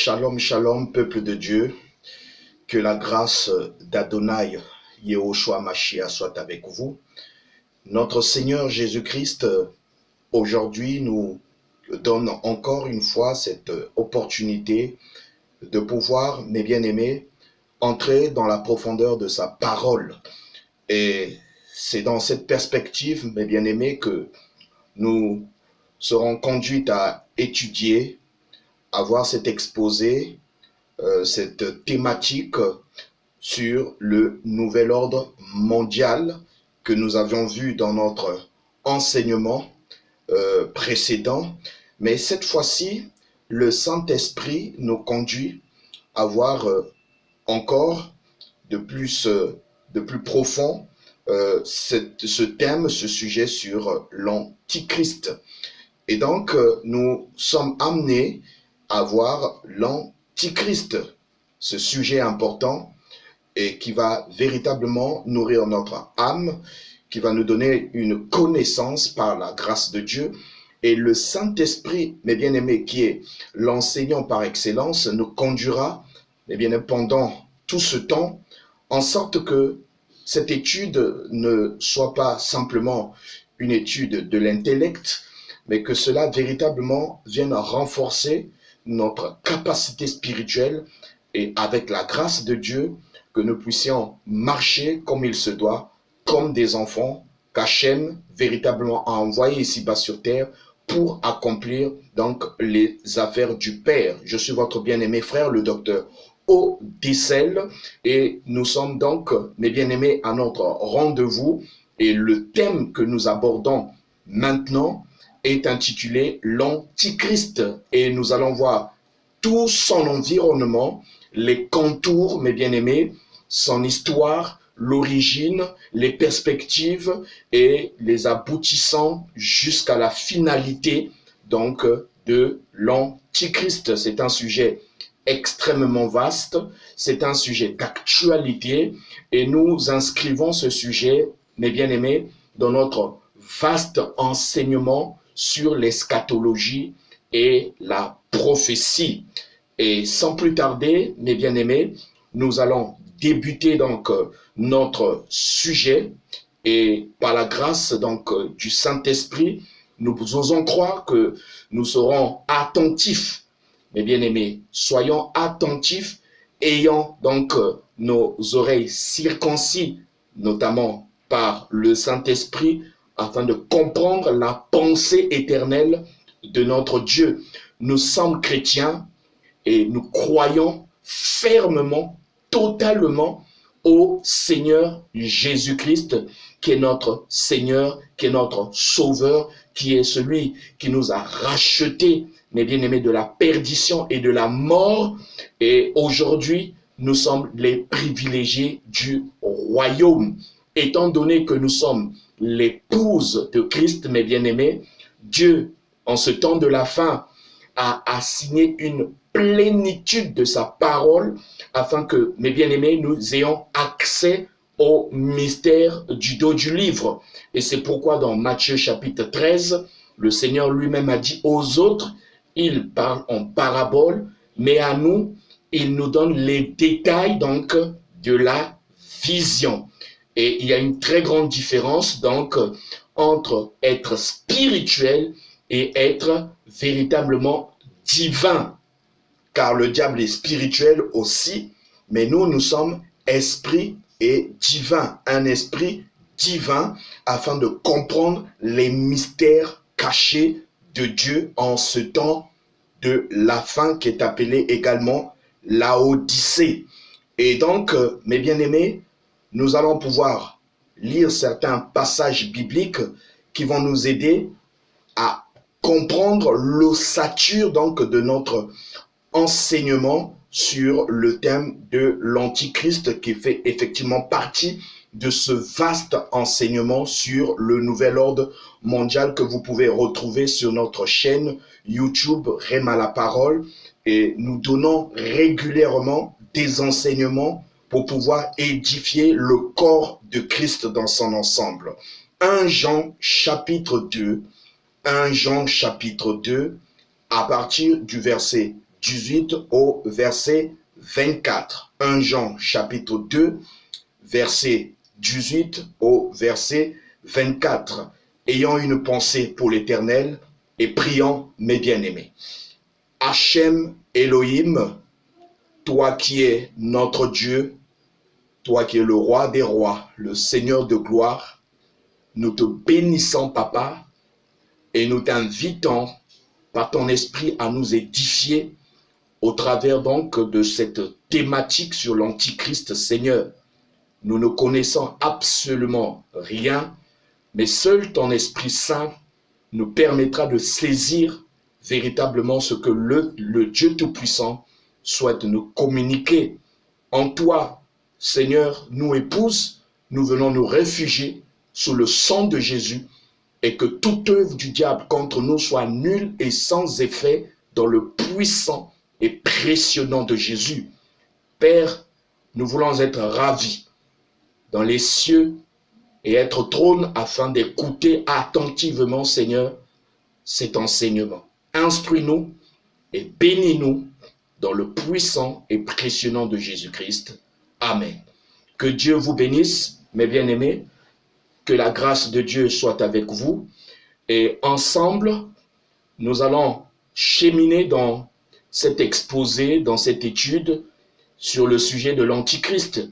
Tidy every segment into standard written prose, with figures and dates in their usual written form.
Shalom, shalom, peuple de Dieu. Que la grâce d'Adonai, Yehoshua Mashiach, soit avec vous. Notre Seigneur Jésus-Christ, aujourd'hui, nous donne encore une fois cette opportunité de pouvoir, mes bien-aimés, entrer dans la profondeur de sa parole. Et c'est dans cette perspective, mes bien-aimés, que nous serons conduits à étudier, à voir cet exposé, cette thématique sur le nouvel ordre mondial que nous avions vu dans notre enseignement précédent. Mais cette fois-ci, le Saint-Esprit nous conduit à voir encore de plus profond ce thème, ce sujet sur l'Antichrist. Et donc, nous sommes amenés à voir l'Antichrist, ce sujet important et qui va véritablement nourrir notre âme, qui va nous donner une connaissance par la grâce de Dieu. Et le Saint-Esprit, mes bien-aimés, qui est l'enseignant par excellence, nous conduira, mes bien-aimés, pendant tout ce temps, en sorte que cette étude ne soit pas simplement une étude de l'intellect, mais que cela véritablement vienne renforcer notre capacité spirituelle et avec la grâce de Dieu, que nous puissions marcher comme il se doit, comme des enfants qu'Hachem véritablement a envoyés ici-bas sur terre pour accomplir donc les affaires du Père. Je suis votre bien-aimé frère, le docteur Odissel, et nous sommes donc, mes bien-aimés, à notre rendez-vous. Et le thème que nous abordons maintenant est intitulé l'Antichrist. Et nous allons voir tout son environnement, les contours, mes bien-aimés, son histoire, l'origine, les perspectives et les aboutissants jusqu'à la finalité donc de l'Antichrist. C'est un sujet extrêmement vaste, c'est un sujet d'actualité et nous inscrivons ce sujet, mes bien-aimés, dans notre vaste enseignement sur l'eschatologie et la prophétie. Et sans plus tarder, mes bien-aimés, nous allons débuter donc notre sujet et par la grâce donc du Saint-Esprit, nous osons croire que nous serons attentifs, mes bien-aimés, soyons attentifs, ayant donc nos oreilles circoncis, notamment par le Saint-Esprit, afin de comprendre la pensée éternelle de notre Dieu. Nous sommes chrétiens et nous croyons fermement, totalement au Seigneur Jésus-Christ, qui est notre Seigneur, qui est notre Sauveur, qui est celui qui nous a rachetés, mes bien-aimés, de la perdition et de la mort. Et aujourd'hui, nous sommes les privilégiés du royaume. Étant donné que nous sommes l'épouse de Christ, mes bien-aimés, Dieu, en ce temps de la fin, a assigné une plénitude de sa parole afin que, mes bien-aimés, nous ayons accès au mystère du dos du livre. Et c'est pourquoi dans Matthieu chapitre 13, le Seigneur lui-même a dit aux autres, il parle en parabole, mais à nous, il nous donne les détails donc de la vision. Et il y a une très grande différence donc entre être spirituel et être véritablement divin. Car le diable est spirituel aussi, mais nous sommes esprit et divin. Un esprit divin afin de comprendre les mystères cachés de Dieu en ce temps de la fin qui est appelé également la Odyssée. Et donc, mes bien-aimés, nous allons pouvoir lire certains passages bibliques qui vont nous aider à comprendre l'ossature donc de notre enseignement sur le thème de l'Antichrist qui fait effectivement partie de ce vaste enseignement sur le nouvel ordre mondial que vous pouvez retrouver sur notre chaîne YouTube Rhéma la Parole, et nous donnons régulièrement des enseignements pour pouvoir édifier le corps de Christ dans son ensemble. 1 Jean chapitre 2, 1 Jean chapitre 2, à partir du verset 18 au verset 24. 1 Jean chapitre 2, verset 18 au verset 24. Ayant une pensée pour l'Éternel et priant, mes bien-aimés. Hachem Elohim, toi qui es notre Dieu, toi qui es le roi des rois, le Seigneur de gloire, nous te bénissons, Papa, et nous t'invitons par ton esprit à nous édifier au travers donc de cette thématique sur l'Antichrist, Seigneur. Nous ne connaissons absolument rien, mais seul ton Esprit Saint nous permettra de saisir véritablement ce que le Dieu Tout-Puissant souhaite nous communiquer. En toi, Seigneur, nous épouse, nous venons nous réfugier sous le sang de Jésus et que toute œuvre du diable contre nous soit nulle et sans effet dans le puissant et précieux nom de Jésus. Père, nous voulons être ravis dans les cieux et être trône afin d'écouter attentivement, Seigneur, cet enseignement. Instruis-nous et bénis-nous dans le puissant et précieux nom de Jésus-Christ. Amen. Que Dieu vous bénisse, mes bien-aimés. Que la grâce de Dieu soit avec vous. Et ensemble, nous allons cheminer dans cet exposé, dans cette étude sur le sujet de l'Antichrist.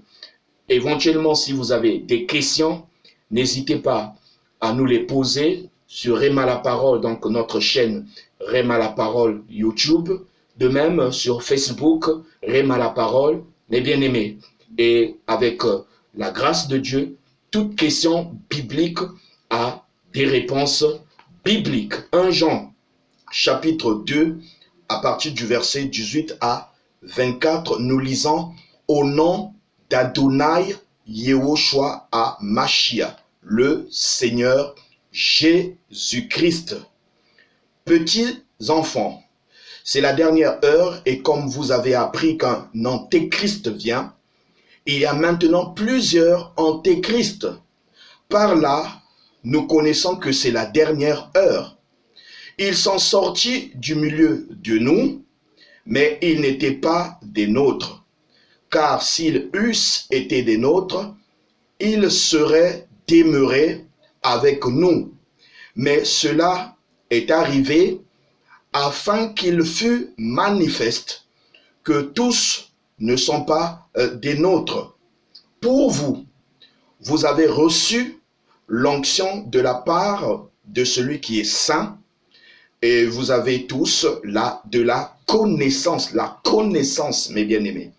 Éventuellement, si vous avez des questions, n'hésitez pas à nous les poser sur Rhéma la Parole, donc notre chaîne Rhéma la Parole YouTube. De même, sur Facebook, Rhéma la Parole, mes bien-aimés. Et avec la grâce de Dieu, toute question biblique a des réponses bibliques. 1 Jean, chapitre 2, à partir du verset 18 à 24, nous lisons « Au nom d'Adonai Yehoshua à Mashiach, le Seigneur Jésus-Christ. Petits enfants, c'est la dernière heure et comme vous avez appris qu'un antéchrist vient, il y a maintenant plusieurs antéchrists. Par là, nous connaissons que c'est la dernière heure. Ils sont sortis du milieu de nous, mais ils n'étaient pas des nôtres. Car s'ils eussent été des nôtres, ils seraient demeurés avec nous. Mais cela est arrivé afin qu'il fût manifeste que tous ne sont pas des nôtres. Pour vous, vous avez reçu l'onction de la part de celui qui est saint et vous avez tous de la connaissance, mes bien-aimés.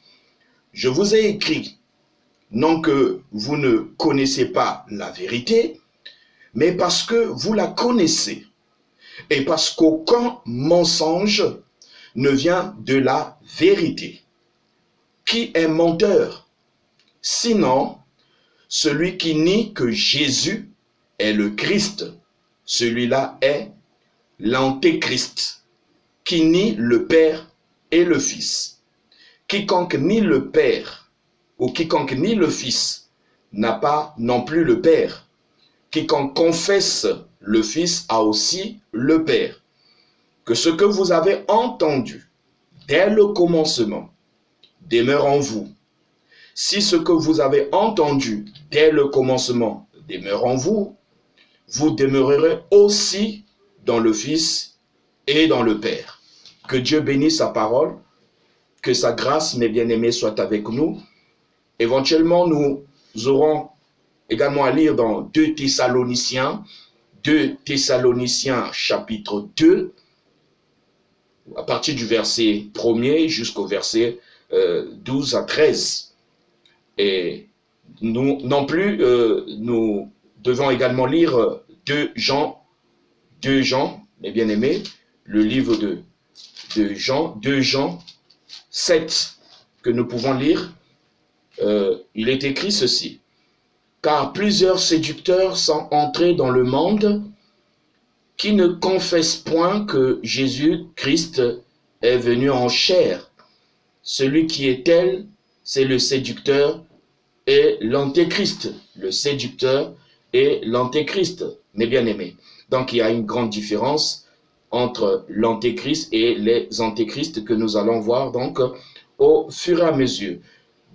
Je vous ai écrit, non que vous ne connaissez pas la vérité, mais parce que vous la connaissez et parce qu'aucun mensonge ne vient de la vérité. Qui est menteur? Sinon, celui qui nie que Jésus est le Christ, celui-là est l'antéchrist, qui nie le Père et le Fils. Quiconque nie le Père ou quiconque nie le Fils n'a pas non plus le Père. Quiconque confesse le Fils a aussi le Père. Que ce que vous avez entendu dès le commencement demeure en vous. Si ce que vous avez entendu dès le commencement demeure en vous, vous demeurerez aussi dans le Fils et dans le Père. Que Dieu bénisse sa parole, que sa grâce, mes bien-aimés, soit avec nous. Éventuellement, nous aurons également à lire dans 2 Thessaloniciens chapitre 2, à partir du verset 1er jusqu'au verset 12 à 13. Et nous non plus, nous devons également lire 2 Jean, mes bien-aimés, le livre de Jean, 2 Jean 7, que nous pouvons lire. Il est écrit ceci: car plusieurs séducteurs sont entrés dans le monde qui ne confessent point que Jésus-Christ est venu en chair. Celui qui est tel, c'est le séducteur et l'antéchrist. Le séducteur et l'antéchrist, mes bien-aimés. Donc il y a une grande différence. entre l'antéchrist et les antéchrists que nous allons voir donc au fur et à mesure.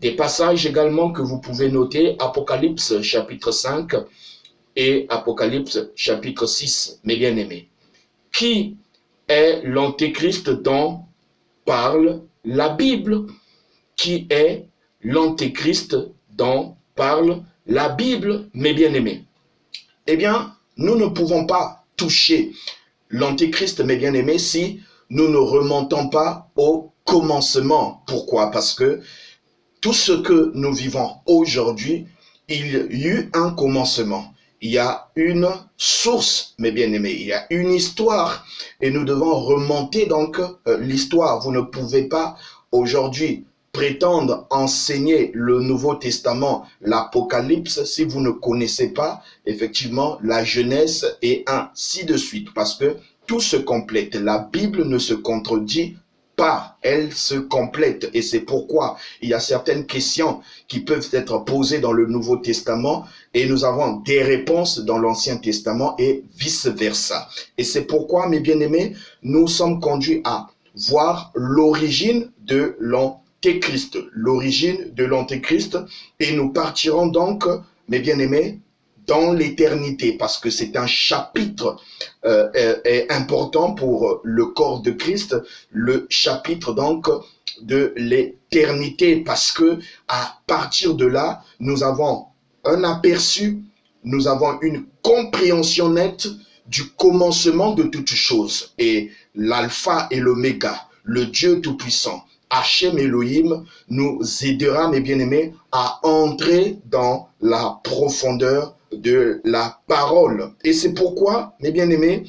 Des passages également que vous pouvez noter, Apocalypse chapitre 5 et Apocalypse chapitre 6, mes bien-aimés. Qui est l'antéchrist dont parle la Bible? Qui est l'antéchrist dont parle la Bible, mes bien-aimés? Eh bien, nous ne pouvons pas toucher l'antéchrist, mes bien-aimés, si nous ne remontons pas au commencement. Pourquoi? Parce que tout ce que nous vivons aujourd'hui, il y a eu un commencement. Il y a une source, mes bien-aimés, il y a une histoire et nous devons remonter donc l'histoire. Vous ne pouvez pas aujourd'hui prétendre enseigner le Nouveau Testament, l'Apocalypse, si vous ne connaissez pas effectivement la Genèse et ainsi de suite, parce que tout se complète. La Bible ne se contredit pas, elle se complète, et c'est pourquoi il y a certaines questions qui peuvent être posées dans le Nouveau Testament et nous avons des réponses dans l'Ancien Testament et vice-versa. Et c'est pourquoi, mes bien-aimés, nous sommes conduits à voir l'origine de l'Antéchrist, et nous partirons donc, mes bien-aimés, dans l'éternité, parce que c'est un chapitre important pour le corps de Christ, le chapitre donc de l'éternité, parce que à partir de là, nous avons un aperçu, nous avons une compréhension nette du commencement de toutes choses, et l'alpha et l'oméga, le Dieu tout-puissant, Hachem Elohim, nous aidera, mes bien-aimés, à entrer dans la profondeur de la parole. Et c'est pourquoi, mes bien-aimés,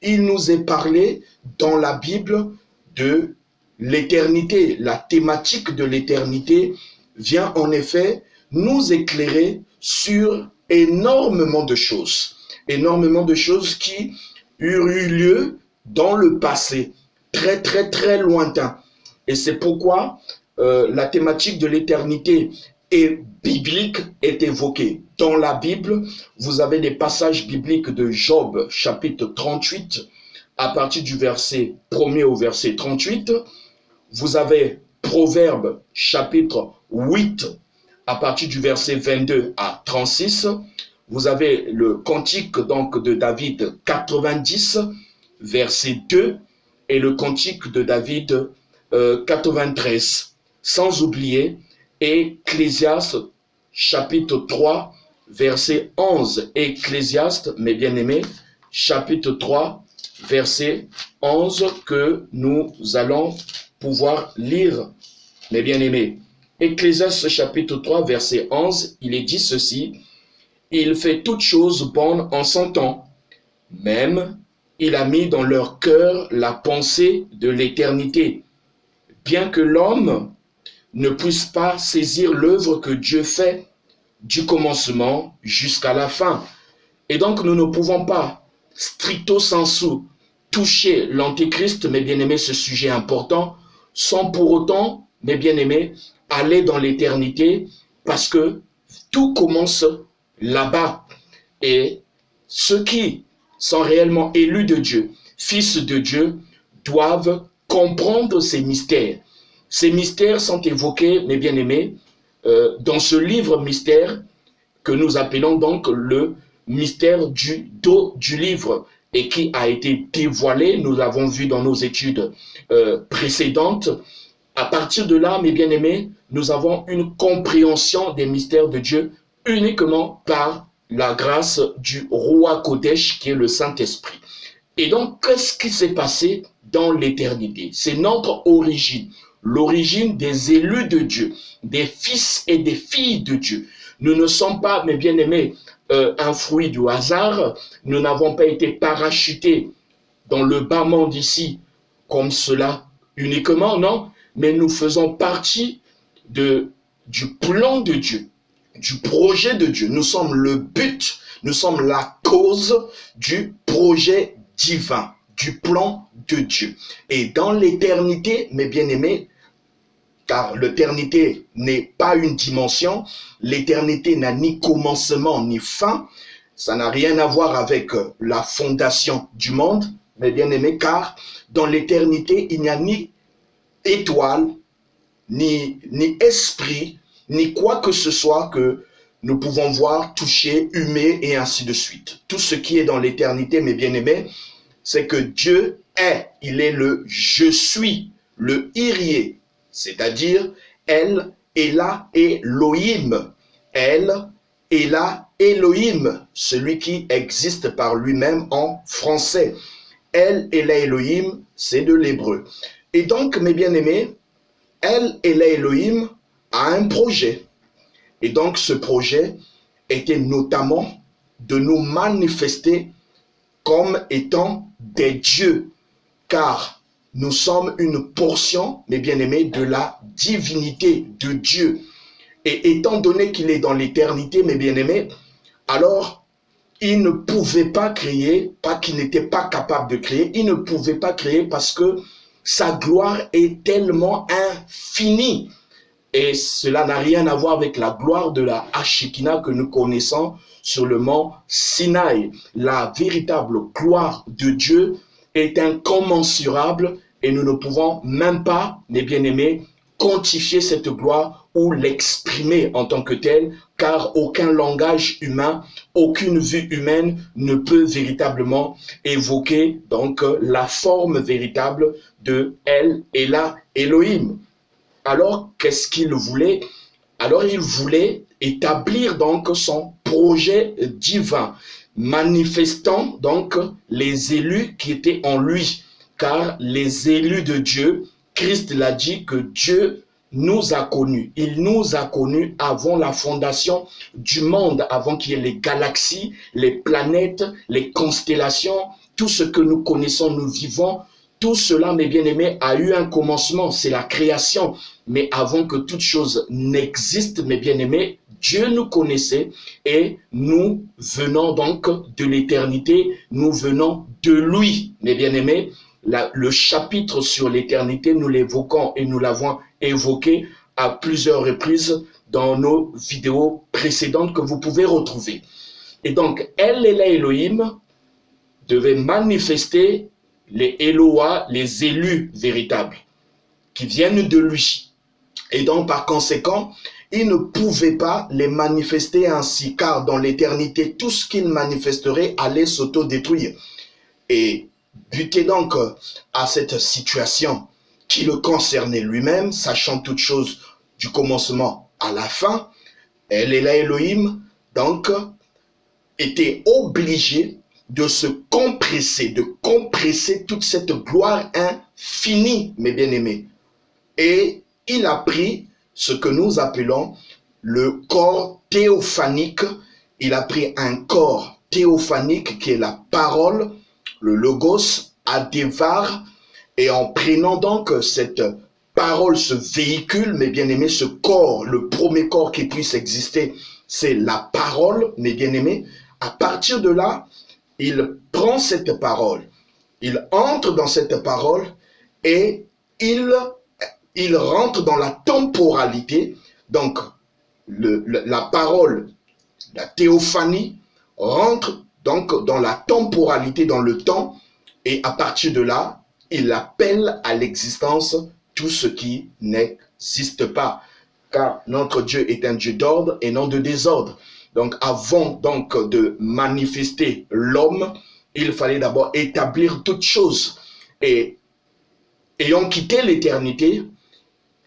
il nous est parlé dans la Bible de l'éternité. La thématique de l'éternité vient en effet nous éclairer sur énormément de choses qui eurent eu lieu dans le passé, très très très lointain. Et c'est pourquoi la thématique de l'éternité et biblique est évoquée. Dans la Bible, vous avez des passages bibliques de Job, chapitre 38, à partir du verset 1er au verset 38. Vous avez Proverbes, chapitre 8, à partir du verset 22 à 36. Vous avez le cantique donc de David 90, verset 2, et le cantique de David 93. Sans oublier Ecclésiaste chapitre 3, verset 11. Ecclésiaste, mes bien-aimés, chapitre 3, verset 11, que nous allons pouvoir lire, mes bien-aimés. Ecclésiaste chapitre 3, verset 11, il est dit ceci: « Il fait toutes choses bonnes en son temps, même il a mis dans leur cœur la pensée de l'éternité, bien que l'homme ne puisse pas saisir l'œuvre que Dieu fait du commencement jusqu'à la fin. » Et donc nous ne pouvons pas, stricto sensu, toucher l'antéchrist, mes bien-aimés, ce sujet important, sans pour autant, mes bien-aimés, aller dans l'éternité, parce que tout commence là-bas. Et ceux qui sont réellement élus de Dieu, fils de Dieu, doivent comprendre ces mystères. Ces mystères sont évoqués, mes bien-aimés, dans ce livre mystère que nous appelons donc le mystère du dos du livre et qui a été dévoilé, nous l'avons vu dans nos études précédentes. À partir de là, mes bien-aimés, nous avons une compréhension des mystères de Dieu uniquement par la grâce du Roi Kodesh qui est le Saint-Esprit. Et donc, qu'est-ce qui s'est passé dans l'éternité? C'est notre origine, l'origine des élus de Dieu, des fils et des filles de Dieu. Nous ne sommes pas, mes bien-aimés, un fruit du hasard. Nous n'avons pas été parachutés dans le bas monde ici comme cela uniquement, non, mais nous faisons partie du plan de Dieu, du projet de Dieu. Nous sommes le but, nous sommes la cause du projet divin, du plan de Dieu. Et dans l'éternité, mes bien-aimés, car l'éternité n'est pas une dimension, l'éternité n'a ni commencement ni fin, ça n'a rien à voir avec la fondation du monde, mes bien-aimés, car dans l'éternité, il n'y a ni étoile, ni esprit, ni quoi que ce soit que nous pouvons voir, toucher, humer et ainsi de suite. Tout ce qui est dans l'éternité, mes bien-aimés, c'est que Dieu est. Il est le « je suis », le Irie, c'est-à-dire elle est là Elohim. Elle est là Elohim, celui qui existe par lui-même en français. Elle est là Elohim, c'est de l'hébreu. Et donc, mes bien-aimés, elle et l'Elohim a un projet. Et donc ce projet était notamment de nous manifester comme étant des dieux, car nous sommes une portion, mes bien-aimés, de la divinité de Dieu. Et étant donné qu'il est dans l'éternité, mes bien-aimés, alors il ne pouvait pas créer, pas qu'il n'était pas capable de créer, il ne pouvait pas créer parce que sa gloire est tellement infinie. Et cela n'a rien à voir avec la gloire de la Shekinah que nous connaissons sur le mont Sinaï. La véritable gloire de Dieu est incommensurable et nous ne pouvons même pas, mes bien-aimés, quantifier cette gloire ou l'exprimer en tant que telle, car aucun langage humain, aucune vue humaine ne peut véritablement évoquer donc la forme véritable de El et la Elohim. Alors, qu'est-ce qu'il voulait? Alors, il voulait établir donc son projet divin, manifestant donc les élus qui étaient en lui, car les élus de Dieu, Christ l'a dit que Dieu nous a connus. Il nous a connus avant la fondation du monde, avant qu'il y ait les galaxies, les planètes, les constellations, tout ce que nous connaissons, nous vivons. Tout cela, mes bien-aimés, a eu un commencement, c'est la création. Mais avant que toute chose n'existe, mes bien-aimés, Dieu nous connaissait et nous venons donc de l'éternité, nous venons de lui, mes bien-aimés. Le chapitre sur l'éternité, nous l'évoquons et nous l'avons évoqué à plusieurs reprises dans nos vidéos précédentes que vous pouvez retrouver. Et donc, elle et la Elohim devaient manifester les Eloah, les élus véritables, qui viennent de lui. Et donc, par conséquent, il ne pouvait pas les manifester ainsi, car dans l'éternité, tout ce qu'il manifesterait allait s'autodétruire. Et buté donc à cette situation qui le concernait lui-même, sachant toutes choses du commencement à la fin, elle et la Elohim, donc, était obligé de se compresser, de compresser toute cette gloire infinie, mes bien-aimés. Et il a pris ce que nous appelons le corps théophanique. Il a pris un corps théophanique qui est la parole, le logos, Adévar, et en prenant donc cette parole, ce véhicule, mes bien-aimés, ce corps, le premier corps qui puisse exister, c'est la parole, mes bien-aimés. À partir de là, il prend cette parole, il entre dans cette parole et il rentre dans la temporalité. Donc, la parole, la théophanie, rentre donc dans la temporalité, dans le temps, et à partir de là, il appelle à l'existence tout ce qui n'existe pas. Car notre Dieu est un Dieu d'ordre et non de désordre. Donc, avant donc de manifester l'homme, il fallait d'abord établir toutes choses. Et ayant quitté l'éternité,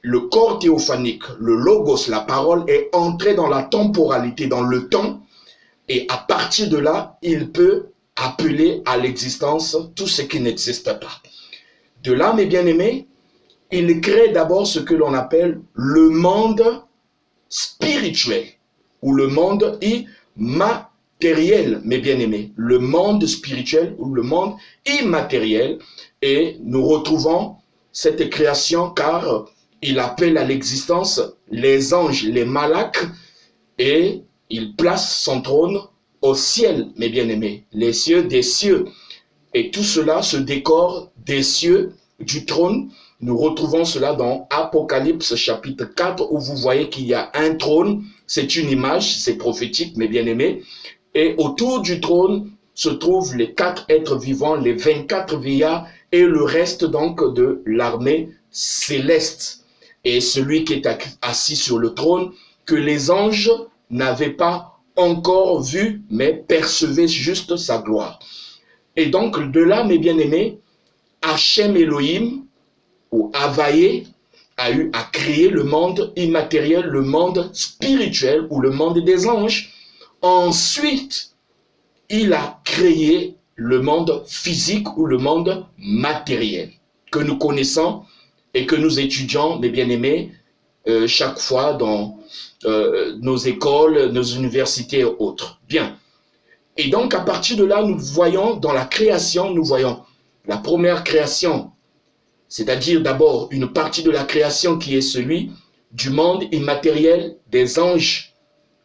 le corps théophanique, le logos, la parole, est entré dans la temporalité, dans le temps. Et à partir de là, il peut appeler à l'existence tout ce qui n'existe pas. De là, mes bien-aimés, il crée d'abord ce que l'on appelle le monde spirituel, ou le monde immatériel, mes bien-aimés. Le monde spirituel ou le monde immatériel. Et nous retrouvons cette création car il appelle à l'existence les anges, les malaks, et il place son trône au ciel, mes bien-aimés, les cieux des cieux. Et tout cela, ce décor des cieux, du trône, nous retrouvons cela dans Apocalypse chapitre 4, où vous voyez qu'il y a un trône, c'est une image, c'est prophétique, mes bien-aimés, et autour du trône, se trouvent les 4 êtres vivants, les 24 vieillards et le reste donc de l'armée céleste. Et celui qui est assis sur le trône, que les anges n'avaient pas encore vu, mais percevaient juste sa gloire. Et donc de là, mes bien-aimés, Hachem Elohim, ou Havaïe, a eu à créer le monde immatériel, le monde spirituel ou le monde des anges. Ensuite, il a créé le monde physique ou le monde matériel que nous connaissons et que nous étudions, mes bien-aimés, chaque fois dans nos écoles, nos universités et autres. Bien. Et donc, à partir de là, nous voyons dans la création, nous voyons la première création, c'est-à-dire d'abord une partie de la création qui est celui du monde immatériel des anges.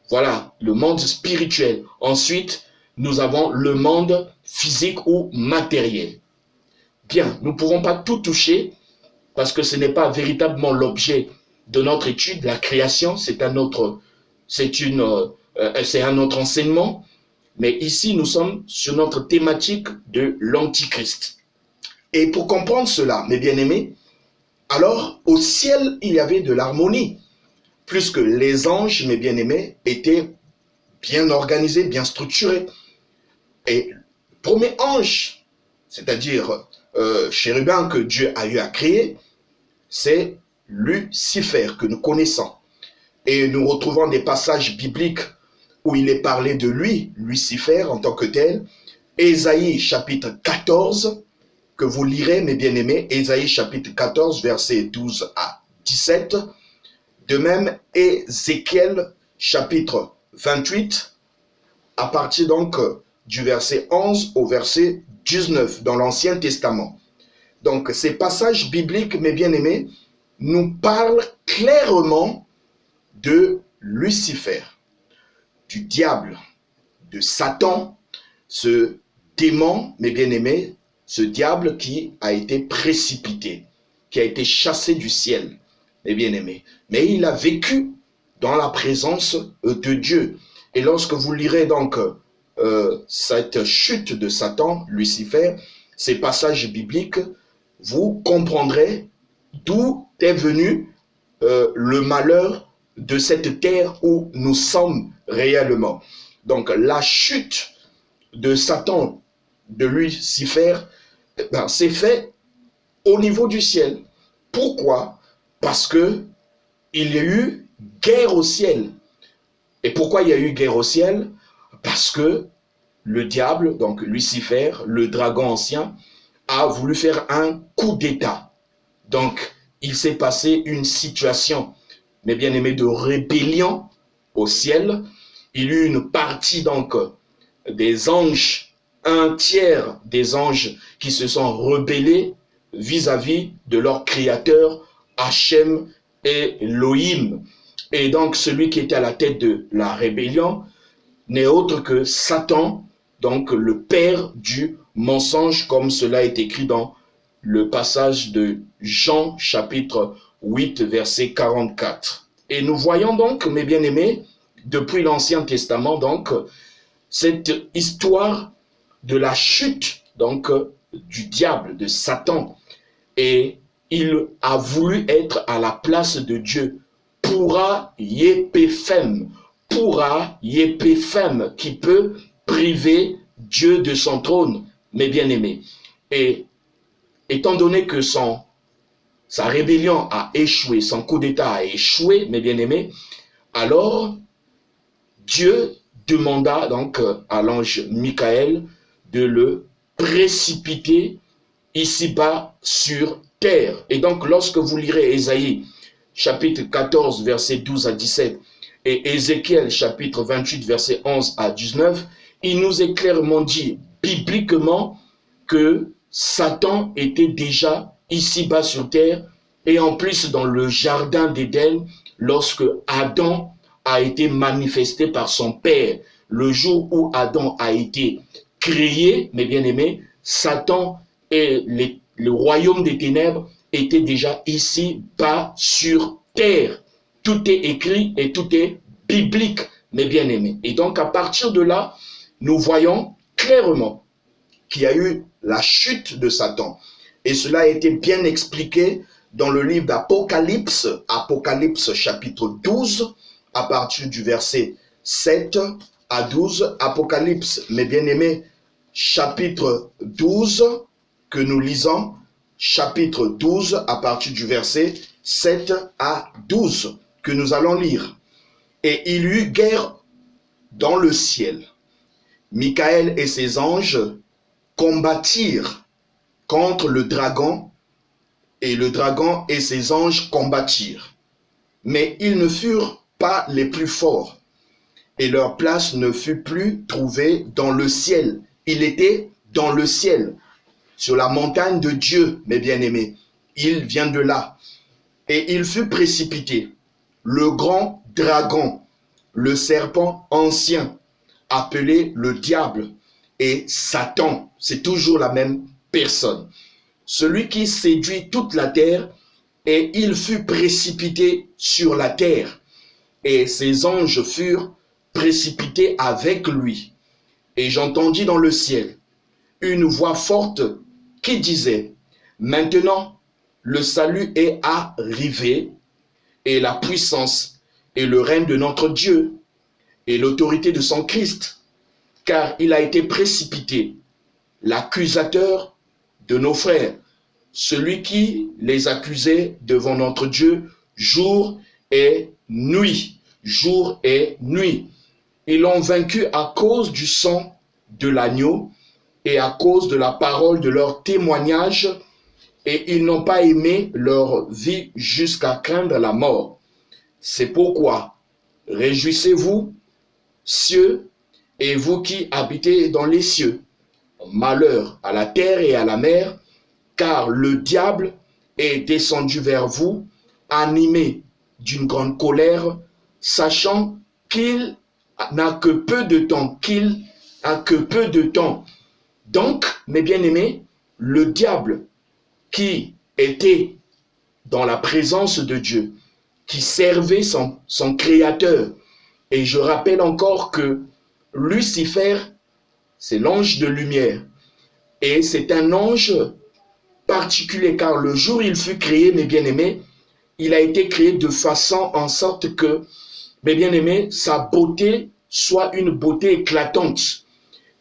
Voilà, le monde spirituel. Ensuite, nous avons le monde physique ou matériel. Bien, nous ne pouvons pas tout toucher parce que ce n'est pas véritablement l'objet de notre étude. La création, c'est un autre enseignement. Mais ici, nous sommes sur notre thématique de l'Antichrist. Et pour comprendre cela, mes bien-aimés, alors au ciel, il y avait de l'harmonie, puisque les anges, mes bien-aimés, étaient bien organisés, bien structurés. Et le premier ange, c'est-à-dire chérubin que Dieu a eu à créer, c'est Lucifer que nous connaissons. Et nous retrouvons des passages bibliques où il est parlé de lui, Lucifer en tant que tel. Ésaïe chapitre 14, que vous lirez, mes bien-aimés, Ésaïe chapitre 14, versets 12 à 17. De même, Ézéchiel chapitre 28, à partir donc du verset 11 au verset 19 dans l'Ancien Testament. Donc, ces passages bibliques, mes bien-aimés, nous parlent clairement de Lucifer, du diable, de Satan, ce démon, mes bien-aimés, ce diable qui a été précipité, qui a été chassé du ciel, mes bien-aimés. Mais il a vécu dans la présence de Dieu. Et lorsque vous lirez donc cette chute de Satan, Lucifer, ces passages bibliques, vous comprendrez d'où est venu le malheur de cette terre où nous sommes réellement. Donc la chute de Satan, de Lucifer, c'est fait au niveau du ciel. Pourquoi? Parce que il y a eu guerre au ciel. Et pourquoi il y a eu guerre au ciel? Parce que le diable, donc Lucifer, le dragon ancien, a voulu faire un coup d'État. Donc, il s'est passé une situation, mes bien-aimés, de rébellion au ciel. Il y a eu une partie donc des anges, un tiers des anges qui se sont rebellés vis-à-vis de leur créateur, Hachem et Elohim. Et donc, celui qui était à la tête de la rébellion n'est autre que Satan, donc le père du mensonge, comme cela est écrit dans le passage de Jean, chapitre 8, verset 44. Et nous voyons donc, mes bien-aimés, depuis l'Ancien Testament, donc, cette histoire de la chute, donc, du diable, de Satan. Et il a voulu être à la place de Dieu. Pourra yépéphem, qui peut priver Dieu de son trône, mes bien-aimés. Et étant donné que sa rébellion a échoué, son coup d'État a échoué, mes bien-aimés, alors Dieu demanda donc à l'ange Michael de le précipiter ici-bas sur terre. Et donc lorsque vous lirez Ésaïe chapitre 14 verset 12 à 17 et Ézéchiel chapitre 28 verset 11 à 19, il nous est clairement dit bibliquement que Satan était déjà ici-bas sur terre et en plus dans le jardin d'Éden lorsque Adam a été manifesté par son père. Le jour où Adam a été créé, mes bien-aimés, Satan et le royaume des ténèbres étaient déjà ici-bas sur terre. Tout est écrit et tout est biblique, mes bien-aimés. Et donc à partir de là, nous voyons clairement qu'il y a eu la chute de Satan. Et cela a été bien expliqué dans le livre d'Apocalypse, Apocalypse chapitre 12, à partir du verset 7 à 12. Apocalypse, mes bien-aimés, chapitre 12, que nous lisons, chapitre 12, à partir du verset 7 à 12, que nous allons lire. Et il y eut guerre dans le ciel. Michael et ses anges combattirent contre le dragon, et le dragon et ses anges combattirent. Mais ils ne furent pas les plus forts, et leur place ne fut plus trouvée dans le ciel. Il était dans le ciel, sur la montagne de Dieu, mes bien-aimés. Il vient de là. Et il fut précipité, le grand dragon, le serpent ancien, appelé le diable et Satan. C'est toujours la même personne. Celui qui séduit toute la terre, et il fut précipité sur la terre. Et ses anges furent précipités avec lui. Et j'entendis dans le ciel une voix forte qui disait, maintenant le salut est arrivé, et la puissance et le règne de notre Dieu, et l'autorité de son Christ, car il a été précipité, l'accusateur de nos frères, celui qui les accusait devant notre Dieu jour et nuit, jour et nuit. Ils l'ont vaincu à cause du sang de l'agneau et à cause de la parole de leur témoignage, et ils n'ont pas aimé leur vie jusqu'à craindre la mort. C'est pourquoi, réjouissez-vous, cieux, et vous qui habitez dans les cieux. Malheur à la terre et à la mer, car le diable est descendu vers vous, animé d'une grande colère, sachant qu'il n'a que peu de temps, Donc, mes bien-aimés, le diable qui était dans la présence de Dieu, qui servait son créateur, et je rappelle encore que Lucifer, c'est l'ange de lumière, et c'est un ange particulier, car le jour où il fut créé, mes bien-aimés, il a été créé de façon en sorte que, mes bien-aimés, sa beauté soit une beauté éclatante.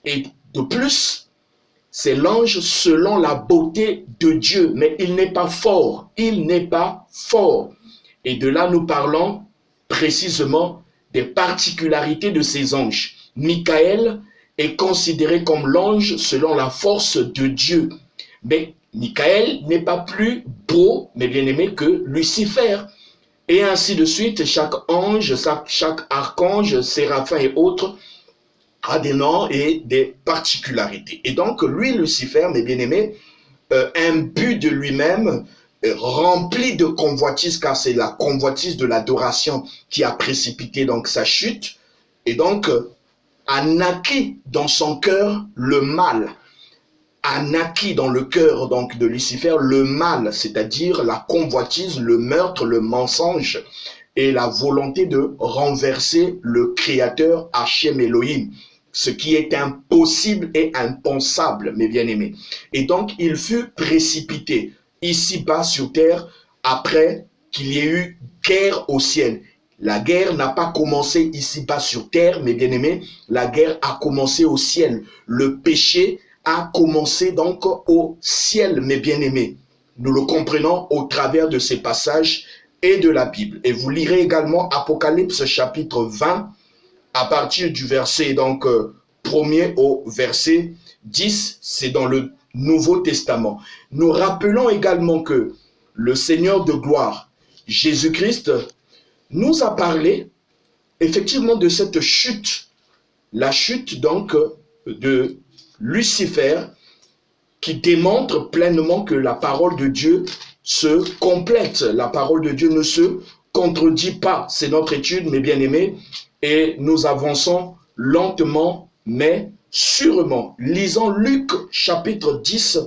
Et de plus, c'est l'ange selon la beauté de Dieu, mais il n'est pas fort, il n'est pas fort. Et de là, nous parlons précisément des particularités de ces anges. Michael est considéré comme l'ange selon la force de Dieu. Mais Michael n'est pas plus beau, mais bien aimé, que Lucifer. Et ainsi de suite, chaque ange, chaque archange, séraphin et autres, a des noms et des particularités. Et donc, lui, Lucifer, mes bien-aimés, imbu de lui-même, rempli de convoitise, car c'est la convoitise de l'adoration qui a précipité donc sa chute, et donc a naquit dans son cœur le mal, a naquit dans le cœur donc de Lucifer le mal, c'est-à-dire la convoitise, le meurtre, le mensonge et la volonté de renverser le Créateur Hachem Elohim, ce qui est impossible et impensable, mes bien-aimés. Et donc, il fut précipité ici-bas sur terre après qu'il y ait eu guerre au ciel. La guerre n'a pas commencé ici-bas sur terre, mes bien-aimés. La guerre a commencé au ciel. Le péché a commencé donc au ciel, mes bien-aimés. Nous le comprenons au travers de ces passages et de la Bible. Et vous lirez également Apocalypse chapitre 20, à partir du verset donc 1er au verset 10, c'est dans le Nouveau Testament. Nous rappelons également que le Seigneur de gloire, Jésus-Christ, nous a parlé effectivement de cette chute, la chute donc de Lucifer, qui démontre pleinement que la parole de Dieu se complète. La parole de Dieu ne se contredit pas. C'est notre étude, mes bien-aimés, et nous avançons lentement, mais sûrement. Lisons Luc chapitre 10,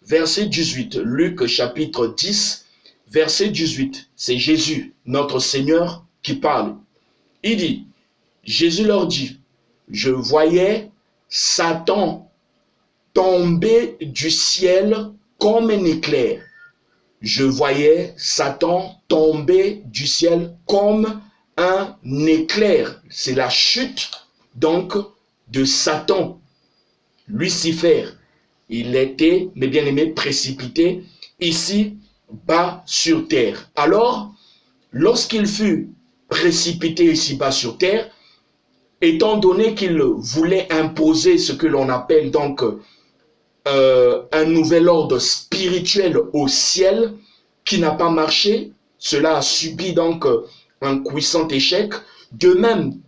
verset 18. Luc chapitre 10, verset 18. C'est Jésus, notre Seigneur, qui parle. Il dit, Jésus leur dit, je voyais Satan tombait du ciel comme un éclair. Je voyais Satan tomber du ciel comme un éclair. C'est la chute donc de Satan, Lucifer. Il était, mes bien-aimés, précipité ici bas sur terre. Alors, lorsqu'il fut précipité ici-bas sur terre, étant donné qu'il voulait imposer ce que l'on appelle donc un nouvel ordre spirituel au ciel qui n'a pas marché, cela a subi donc un puissant échec. De même,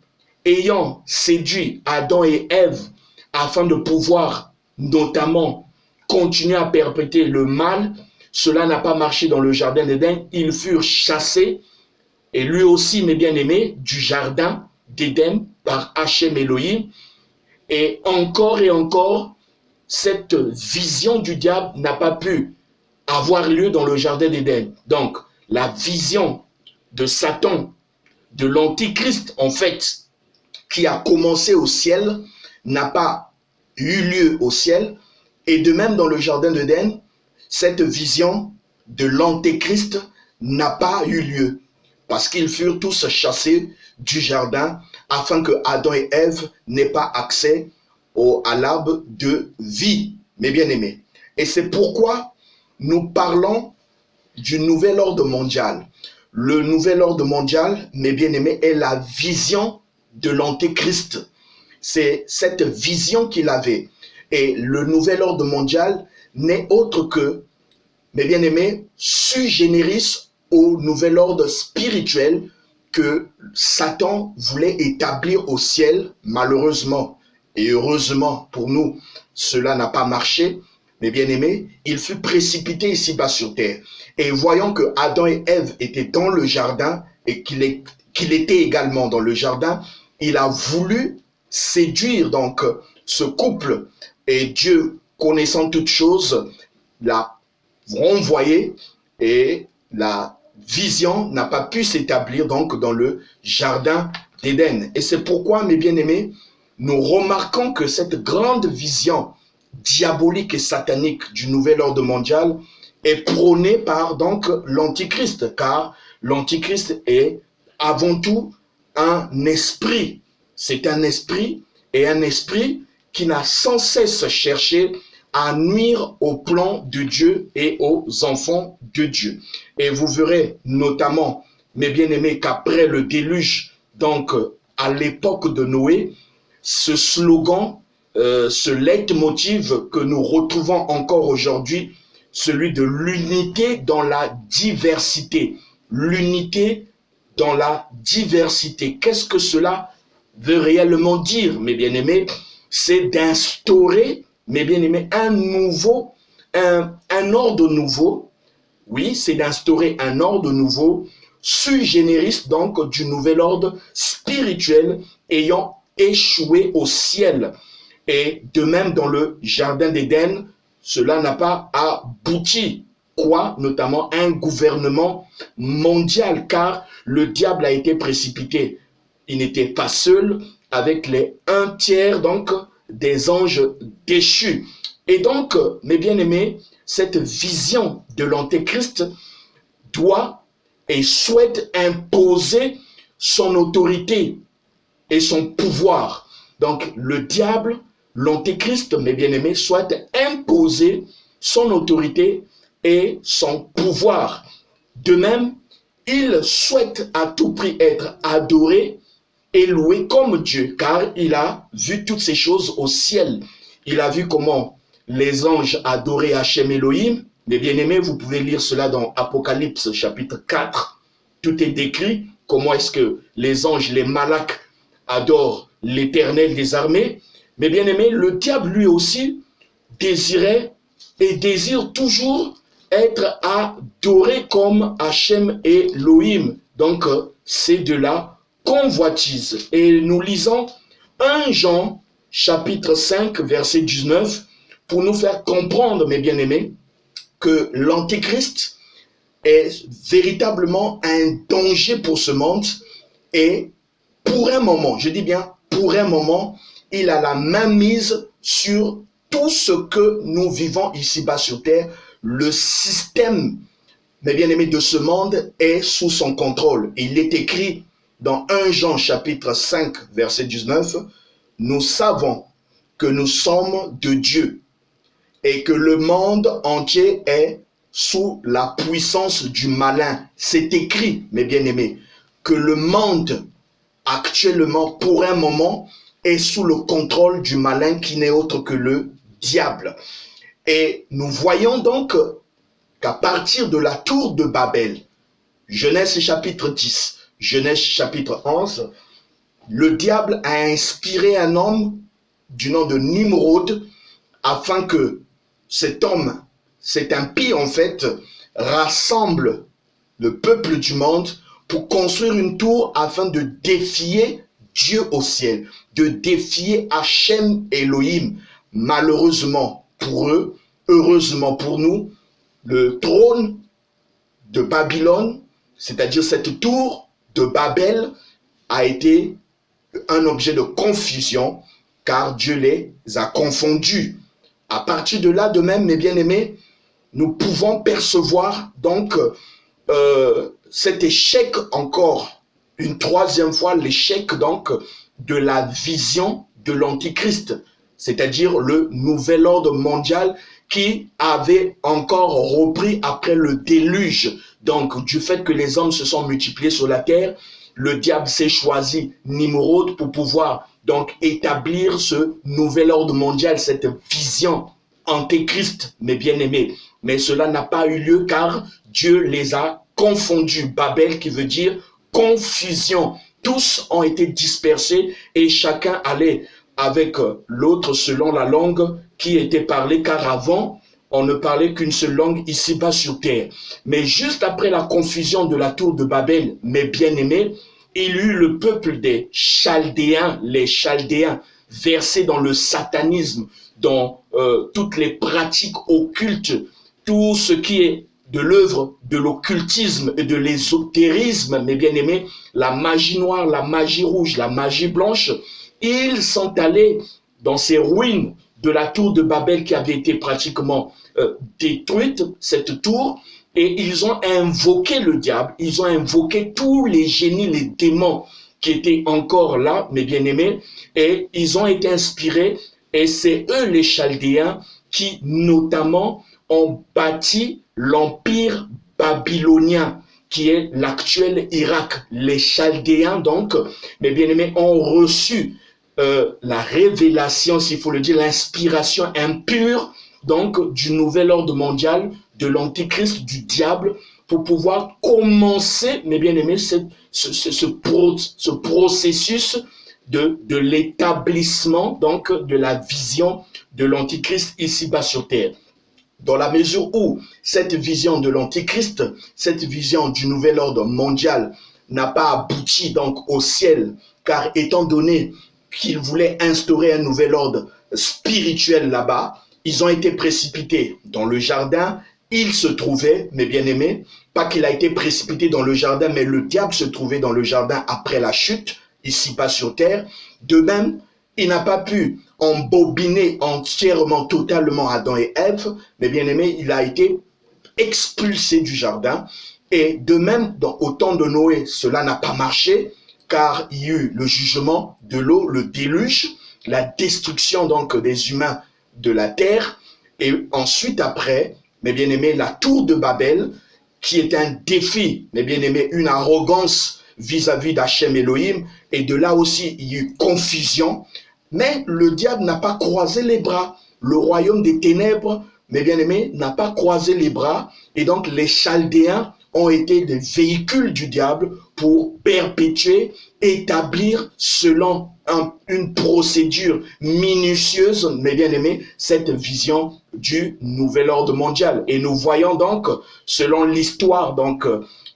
ayant séduit Adam et Ève afin de pouvoir notamment continuer à perpétrer le mal, cela n'a pas marché dans le jardin d'Éden. Ils furent chassés, et lui aussi, mes bien-aimés, du jardin d'Éden par Hachem Elohim. Et encore, cette vision du diable n'a pas pu avoir lieu dans le jardin d'Éden. Donc, la vision de Satan, de l'Antichrist, en fait, qui a commencé au ciel, n'a pas eu lieu au ciel. Et de même, dans le jardin d'Éden, cette vision de l'Antéchrist n'a pas eu lieu, parce qu'ils furent tous chassés du jardin afin que Adam et Ève n'aient pas accès à l'arbre de vie, mes bien-aimés. Et c'est pourquoi nous parlons du nouvel ordre mondial. Le nouvel ordre mondial, mes bien-aimés, est la vision de l'Antéchrist. C'est cette vision qu'il avait. Et le nouvel ordre mondial n'est autre que, mes bien-aimés, sui generis au nouvel ordre spirituel que Satan voulait établir au ciel. Malheureusement et heureusement pour nous, cela n'a pas marché. Mais bien-aimés, il fut précipité ici-bas sur terre. Et voyant que Adam et Ève étaient dans le jardin et qu'il était également dans le jardin, il a voulu séduire donc ce couple. Et Dieu, connaissant toutes choses, l'a renvoyé et la vision n'a pas pu s'établir donc dans le jardin d'Éden. Et c'est pourquoi, mes bien-aimés, nous remarquons que cette grande vision diabolique et satanique du nouvel ordre mondial est prônée par donc l'Antichrist, car l'Antichrist est avant tout un esprit. C'est un esprit, et un esprit qui n'a sans cesse cherché à nuire au plan de Dieu et aux enfants de Dieu. Et vous verrez notamment, mes bien-aimés, qu'après le déluge, donc à l'époque de Noé, ce slogan, ce leitmotiv que nous retrouvons encore aujourd'hui, celui de l'unité dans la diversité. L'unité dans la diversité. Qu'est-ce que cela veut réellement dire, mes bien-aimés? C'est d'instaurer, mes bien-aimés, un ordre nouveau. Oui, c'est d'instaurer un ordre nouveau, sui generis, donc du nouvel ordre spirituel ayant échoué au ciel. Et de même dans le jardin d'Éden, cela n'a pas abouti. Quoi? Notamment un gouvernement mondial, car le diable a été précipité. Il n'était pas seul avec les 1/3 donc des anges déchus. Et donc, mes bien-aimés, cette vision de l'Antéchrist doit et souhaite imposer son autorité et son pouvoir. Donc, le diable, l'Antéchrist, mes bien-aimés, souhaite imposer son autorité et son pouvoir. De même, il souhaite à tout prix être adoré et loué comme Dieu, car il a vu toutes ces choses au ciel. Il a vu comment les anges adoraient Hachem Elohim. Mes bien-aimés, vous pouvez lire cela dans Apocalypse chapitre 4. Tout est décrit, comment est-ce que les anges, les malaks, adorent l'Éternel des armées. Mais bien aimé, le diable lui aussi désirait et désire toujours être adoré comme Hachem Elohim. Donc, c'est de la convoitise. Et nous lisons 1 Jean chapitre 5 verset 19 pour nous faire comprendre, mes bien-aimés, que l'Antéchrist est véritablement un danger pour ce monde et pour un moment, je dis bien pour un moment, il a la main mise sur tout ce que nous vivons ici-bas sur terre. Le système, mes bien-aimés, de ce monde est sous son contrôle. Il est écrit dans 1 Jean chapitre 5, verset 19, « Nous savons que nous sommes de Dieu et que le monde entier est sous la puissance du malin. » C'est écrit, mes bien-aimés, que le monde actuellement, pour un moment, est sous le contrôle du malin qui n'est autre que le diable. Et nous voyons donc qu'à partir de la tour de Babel, Genèse chapitre 10, Genèse chapitre 11, le diable a inspiré un homme du nom de Nimrod afin que cet homme, cet impie en fait, rassemble le peuple du monde pour construire une tour afin de défier Dieu au ciel, de défier Hachem Elohim. Malheureusement pour eux, heureusement pour nous, le trône de Babylone, c'est-à-dire cette tour de Babel, a été un objet de confusion car Dieu les a confondus. À partir de là, de même, mes bien-aimés, nous pouvons percevoir donc cet échec encore, une troisième fois, l'échec donc de la vision de l'Antichrist, c'est-à-dire le nouvel ordre mondial qui avait encore repris après le déluge. Donc, du fait que les hommes se sont multipliés sur la terre, le diable s'est choisi Nimrod pour pouvoir donc établir ce nouvel ordre mondial, cette vision antéchrist, mes bien-aimés. Mais cela n'a pas eu lieu car Dieu les a confondus. Babel qui veut dire confusion. Tous ont été dispersés et chacun allait avec l'autre selon la langue qui était parlée, car avant, on ne parlait qu'une seule langue ici-bas sur terre. Mais juste après la confusion de la tour de Babel, mes bien-aimés, il y eut le peuple des Chaldéens, les Chaldéens, versés dans le satanisme, dans toutes les pratiques occultes, tout ce qui est de l'œuvre de l'occultisme et de l'ésotérisme, mes bien-aimés, la magie noire, la magie rouge, la magie blanche, ils sont allés dans ces ruines de la tour de Babel qui avait été pratiquement détruite, cette tour, et ils ont invoqué le diable, ils ont invoqué tous les génies, les démons qui étaient encore là, mes bien-aimés, et ils ont été inspirés, et c'est eux les Chaldéens qui notamment ont bâti l'empire babylonien, qui est l'actuel Irak. Les Chaldéens, donc, mes bien-aimés, ont reçu la révélation, s'il faut le dire, l'inspiration impure, donc, du nouvel ordre mondial, de l'antichrist, du diable, pour pouvoir commencer, mes bien-aimés, ce processus de l'établissement, donc, de la vision de l'antichrist ici-bas sur terre. Dans la mesure où cette vision de l'antichrist, cette vision du nouvel ordre mondial n'a pas abouti donc au ciel, car étant donné qu'ils voulaient instaurer un nouvel ordre spirituel là-bas, ils ont été précipités dans le jardin. Il se trouvait, mes bien-aimés, pas qu'il a été précipité dans le jardin, mais le diable se trouvait dans le jardin après la chute, ici-bas sur terre. De même, il n'a pas pu embobiner entièrement, totalement Adam et Ève, mais bien aimé, il a été expulsé du jardin. Et de même, au temps de Noé, cela n'a pas marché, car il y a eu le jugement de l'eau, le déluge, la destruction donc des humains de la terre, et ensuite après, mes bien-aimés, la tour de Babel, qui est un défi, mes bien-aimés, une arrogance vis-à-vis d'Hachem Elohim, et de là aussi, il y a eu confusion. Mais le diable n'a pas croisé les bras. Le royaume des ténèbres, mes bien-aimés, n'a pas croisé les bras. Et donc, les Chaldéens ont été des véhicules du diable pour perpétuer, établir selon une procédure minutieuse, mes bien-aimés, cette vision du nouvel ordre mondial. Et nous voyons donc, selon l'histoire, donc,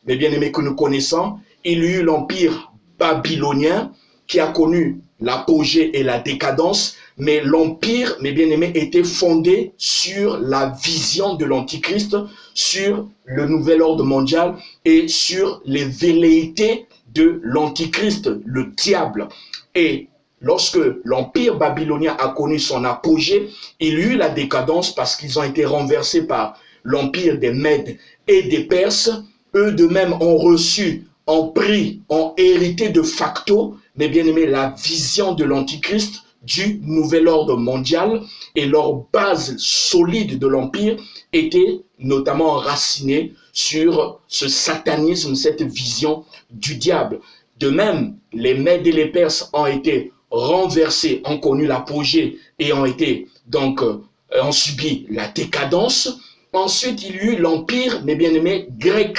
mes bien-aimés, que nous connaissons, il y a eu l'empire babylonien qui a connu l'apogée et la décadence, mais l'empire, mes bien-aimés, était fondé sur la vision de l'Antichrist, sur le nouvel ordre mondial et sur les velléités de l'Antichrist, le diable. Et lorsque l'empire babylonien a connu son apogée, il y eut la décadence parce qu'ils ont été renversés par l'empire des Mèdes et des Perses. Eux de même ont reçu, ont pris, ont hérité de facto, mais bien aimé, la vision de l'Antichrist, du nouvel ordre mondial, et leur base solide de l'empire était notamment enracinée sur ce satanisme, cette vision du diable. De même, les Mèdes et les Perses ont été renversés, ont connu l'apogée et ont été donc ont subi la décadence. Ensuite, il y eut l'empire, mes bien-aimés, grec.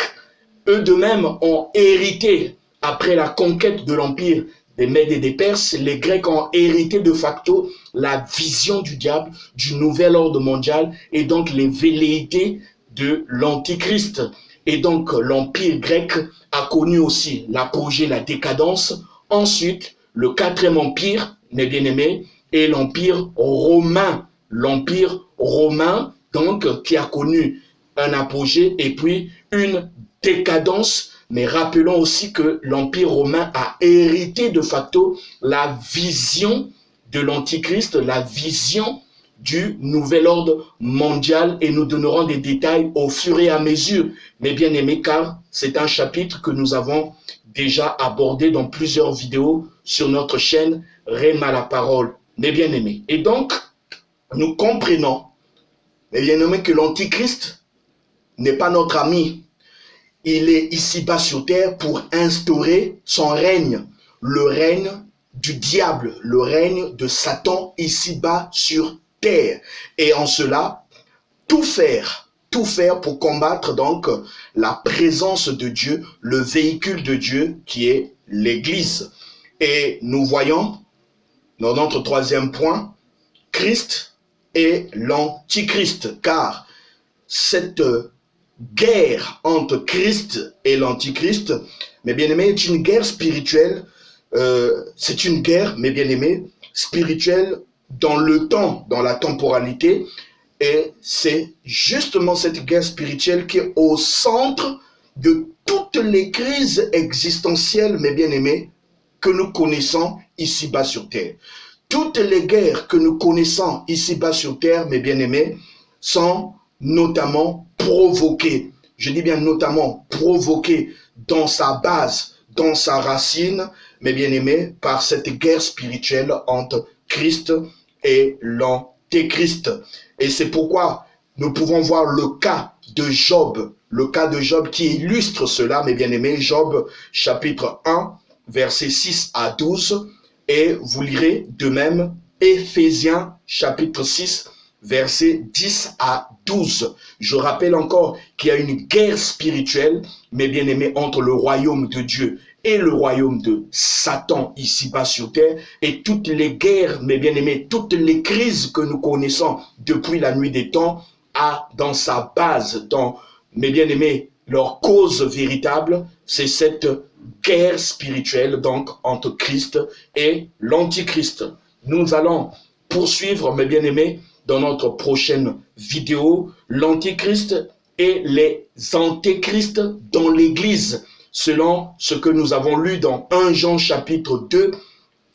Eux de même ont hérité, après la conquête de l'empire des Mèdes et des Perses, les Grecs ont hérité de facto la vision du diable, du nouvel ordre mondial, et donc les velléités de l'Antichrist. Et donc l'empire grec a connu aussi l'apogée, la décadence. Ensuite, le quatrième empire, mes bien-aimés, est l'empire romain. L'empire romain, donc, qui a connu un apogée et puis une décadence. Mais rappelons aussi que l'Empire romain a hérité de facto la vision de l'Antichrist, la vision du nouvel ordre mondial, et nous donnerons des détails au fur et à mesure, mes bien-aimés, car c'est un chapitre que nous avons déjà abordé dans plusieurs vidéos sur notre chaîne Réma la parole, mes bien-aimés. Et donc, nous comprenons, mes bien-aimés, que l'Antichrist n'est pas notre ami. Il est ici-bas sur terre pour instaurer son règne, le règne du diable, le règne de Satan ici-bas sur terre. Et en cela, tout faire pour combattre donc la présence de Dieu, le véhicule de Dieu qui est l'Église. Et nous voyons, dans notre troisième point, Christ et l'Antichrist, car cette guerre entre Christ et l'Antichrist, mes bien-aimés, est une guerre spirituelle. C'est une guerre, mes bien-aimés, spirituelle dans le temps, dans la temporalité. Et c'est justement cette guerre spirituelle qui est au centre de toutes les crises existentielles, mes bien-aimés, que nous connaissons ici-bas sur terre. Toutes les guerres que nous connaissons ici-bas sur terre, mes bien-aimés, sont notamment provoquées, je dis bien notamment provoquées dans sa base, dans sa racine, mes bien-aimés, par cette guerre spirituelle entre Christ et l'Antéchrist. Et c'est pourquoi nous pouvons voir le cas de Job qui illustre cela, mes bien-aimés. Job chapitre 1, versets 6 à 12, et vous lirez de même Éphésiens chapitre 6, versets 10 à 12. Je rappelle encore qu'il y a une guerre spirituelle, mes bien-aimés, entre le royaume de Dieu et le royaume de Satan ici-bas sur terre. Et toutes les guerres, mes bien-aimés, toutes les crises que nous connaissons depuis la nuit des temps a dans sa base, dans, mes bien-aimés, leur cause véritable, c'est cette guerre spirituelle donc entre Christ et l'Antichrist. Nous allons poursuivre, mes bien-aimés, dans notre prochaine vidéo, l'Antichrist et les antéchrists dans l'Église, selon ce que nous avons lu dans 1 Jean chapitre 2,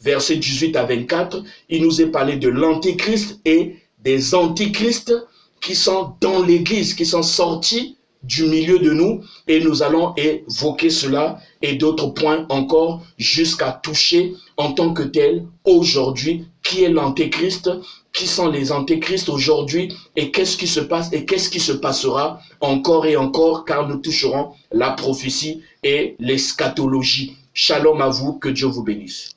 versets 18 à 24. Il nous est parlé de l'Antéchrist et des antichrists qui sont dans l'Église, qui sont sortis du milieu de nous, et nous allons évoquer cela et d'autres points encore jusqu'à toucher en tant que tel aujourd'hui qui est l'Antéchrist, qui sont les antéchrists aujourd'hui et qu'est-ce qui se passe et qu'est-ce qui se passera encore et encore, car nous toucherons la prophétie et l'eschatologie. Shalom à vous, que Dieu vous bénisse.